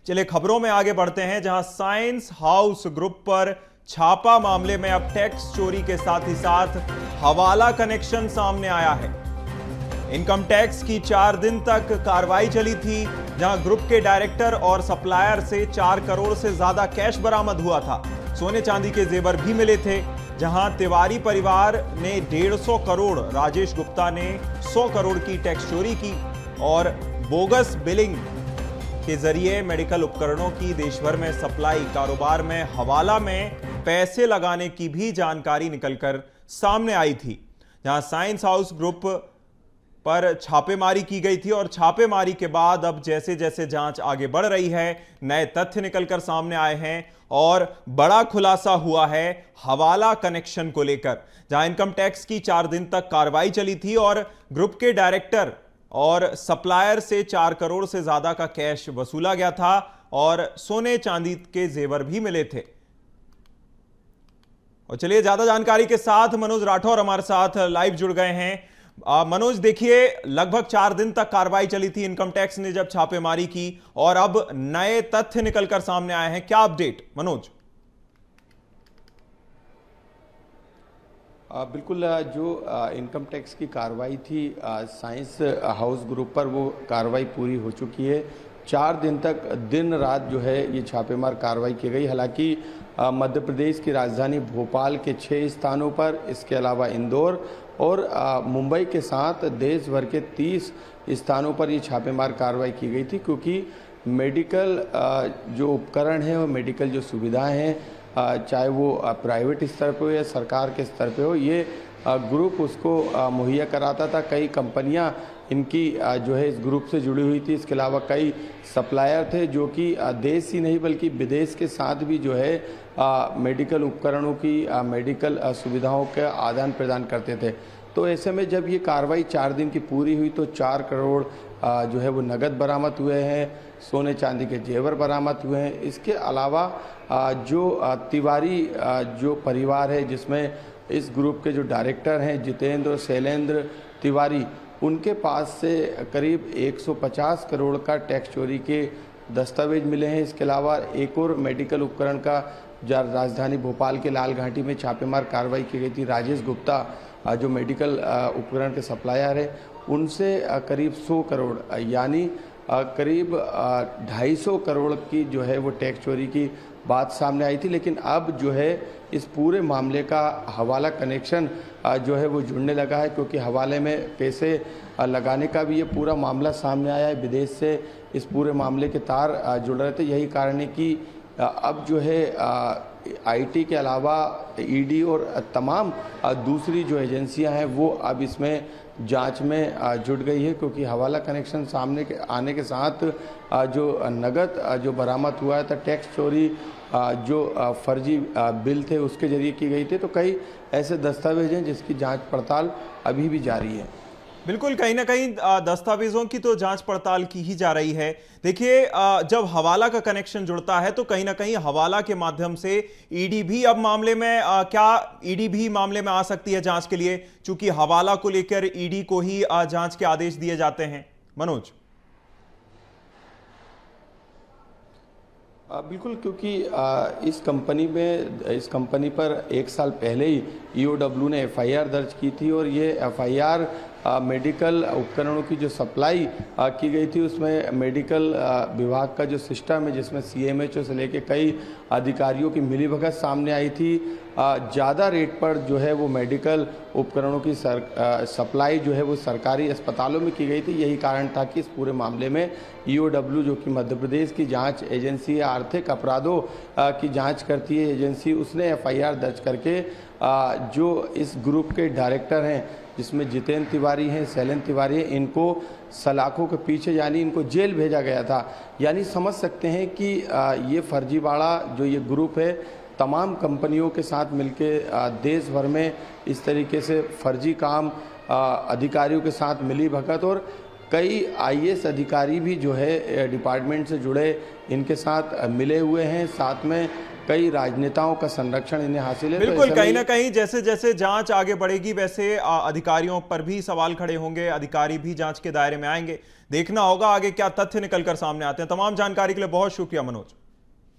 चलिए खबरों में आगे बढ़ते हैं, जहां साइंस हाउस ग्रुप पर छापा मामले में अब टैक्स चोरी के साथ ही साथ हवाला कनेक्शन सामने आया है। इनकम टैक्स की 4 दिन तक कार्रवाई चली थी, जहां ग्रुप के डायरेक्टर और सप्लायर से 4 करोड़ से ज्यादा कैश बरामद हुआ था। सोने चांदी के जेवर भी मिले थे, जहां तिवारी परिवार ने 150 करोड़, राजेश गुप्ता ने 100 करोड़ की टैक्स चोरी की और बोगस बिलिंग के जरिए मेडिकल उपकरणों की देश भर में सप्लाई, कारोबार में हवाला में पैसे लगाने की भी जानकारी निकलकर सामने आई थी। जहां साइंस हाउस ग्रुप पर छापेमारी की गई थी और छापेमारी के बाद अब जैसे जैसे जांच आगे बढ़ रही है, नए तथ्य निकलकर सामने आए हैं और बड़ा खुलासा हुआ है हवाला कनेक्शन को लेकर। जहां इनकम टैक्स की 4 दिन तक कार्रवाई चली थी और ग्रुप के डायरेक्टर और सप्लायर से 4 करोड़ से ज्यादा का कैश वसूला गया था और सोने चांदी के जेवर भी मिले थे। और चलिए ज्यादा जानकारी के साथ मनोज राठौर हमारे साथ लाइव जुड़ गए हैं। मनोज, देखिए लगभग 4 दिन तक कार्रवाई चली थी इनकम टैक्स ने जब छापेमारी की और अब नए तथ्य निकलकर सामने आए हैं, क्या अपडेट मनोज? बिल्कुल, जो इनकम टैक्स की कार्रवाई थी साइंस हाउस ग्रुप पर, वो कार्रवाई पूरी हो चुकी है। 4 दिन तक दिन रात जो है ये छापेमार कार्रवाई की गई। हालांकि मध्य प्रदेश की राजधानी भोपाल के 6 स्थानों पर, इसके अलावा इंदौर और मुंबई के साथ देश भर के 30 स्थानों पर ये छापेमार कार्रवाई की गई थी, क्योंकि मेडिकल जो उपकरण हैं और मेडिकल जो सुविधाएं हैं, चाहे वो प्राइवेट स्तर पे हो या सरकार के स्तर पे हो, ये ग्रुप उसको मुहैया कराता था। कई कंपनियां इनकी जो है इस ग्रुप से जुड़ी हुई थी। इसके अलावा कई सप्लायर थे जो कि देश ही नहीं बल्कि विदेश के साथ भी जो है मेडिकल उपकरणों की, मेडिकल सुविधाओं का आदान प्रदान करते थे। तो ऐसे में जब ये कार्रवाई 4 दिन की पूरी हुई तो 4 करोड़ जो है वो नगद बरामद हुए हैं, सोने चांदी के जेवर बरामद हुए हैं। इसके अलावा जो तिवारी जो परिवार है, जिसमें इस ग्रुप के जो डायरेक्टर हैं जितेंद्र और शैलेंद्र तिवारी, उनके पास से करीब 150 करोड़ का टैक्स चोरी के दस्तावेज मिले हैं। इसके अलावा एक और मेडिकल उपकरण का राजधानी भोपाल के लाल घाटी में छापेमार कार्रवाई की गई थी। राजेश गुप्ता जो मेडिकल उपकरण के सप्लायर है, उनसे करीब 100 करोड़ यानी करीब 250 करोड़ की जो है वो टैक्स चोरी की बात सामने आई थी। लेकिन अब जो है इस पूरे मामले का हवाला कनेक्शन जो है वो जुड़ने लगा है, क्योंकि हवाले में पैसे लगाने का भी ये पूरा मामला सामने आया है। विदेश से इस पूरे मामले के तार जुड़ रहे थे। यही कारण है कि अब जो है आईटी के अलावा ईडी और तमाम दूसरी जो एजेंसियां हैं वो अब इसमें जांच में जुट गई है, क्योंकि हवाला कनेक्शन सामने के आने के साथ जो नगद जो बरामद हुआ था, टैक्स चोरी जो फर्जी बिल थे उसके जरिए की गई थी। तो कई ऐसे दस्तावेज हैं जिसकी जांच पड़ताल अभी भी जारी है। बिल्कुल, कहीं ना कहीं दस्तावेजों की तो जांच पड़ताल की ही जा रही है। देखिए, जब हवाला का कनेक्शन जुड़ता है तो कहीं ना कहीं हवाला के माध्यम से ईडी भी अब मामले में क्या ईडी भी मामले में आ सकती है जांच के लिए, चूंकि हवाला को लेकर ईडी को ही जांच के आदेश दिए जाते हैं। मनोज? बिल्कुल, क्योंकि इस कंपनी पर 1 साल पहले ही ईओडब्ल्यू ने एफआईआर दर्ज की थी और ये एफआईआर मेडिकल उपकरणों की जो सप्लाई की गई थी, उसमें मेडिकल विभाग का जो सिस्टम है, जिसमें सीएमएचओ से लेके कई अधिकारियों की मिलीभगत सामने आई थी। ज़्यादा रेट पर जो है वो मेडिकल उपकरणों की सप्लाई जो है वो सरकारी अस्पतालों में की गई थी। यही कारण था कि इस पूरे मामले में ईओडब्ल्यू, जो कि मध्य प्रदेश की जांच एजेंसी है, आर्थिक अपराधों की जांच करती है एजेंसी, उसने एफआईआर दर्ज करके जो इस ग्रुप के डायरेक्टर हैं, जिसमें जितेंद्र तिवारी हैं, शैलेंद्र तिवारी हैं, इनको सलाखों के पीछे यानी इनको जेल भेजा गया था। यानी समझ सकते हैं कि ये फर्जीवाड़ा जो ये ग्रुप है, तमाम कंपनियों के साथ मिलके देश भर में इस तरीके से फर्जी काम, अधिकारियों के साथ मिली भगत, और कई आईएएस अधिकारी भी जो है डिपार्टमेंट से जुड़े इनके साथ मिले हुए हैं। साथ में कई राजनेताओं का संरक्षण इन्हें हासिल है। तो बिल्कुल, ऐसे कहीं में ना कहीं जैसे जैसे जांच आगे बढ़ेगी वैसे अधिकारियों पर भी सवाल खड़े होंगे, अधिकारी भी जांच के दायरे में आएंगे। देखना होगा आगे क्या तथ्य निकलकर सामने आते हैं। तमाम जानकारी के लिए बहुत शुक्रिया मनोज।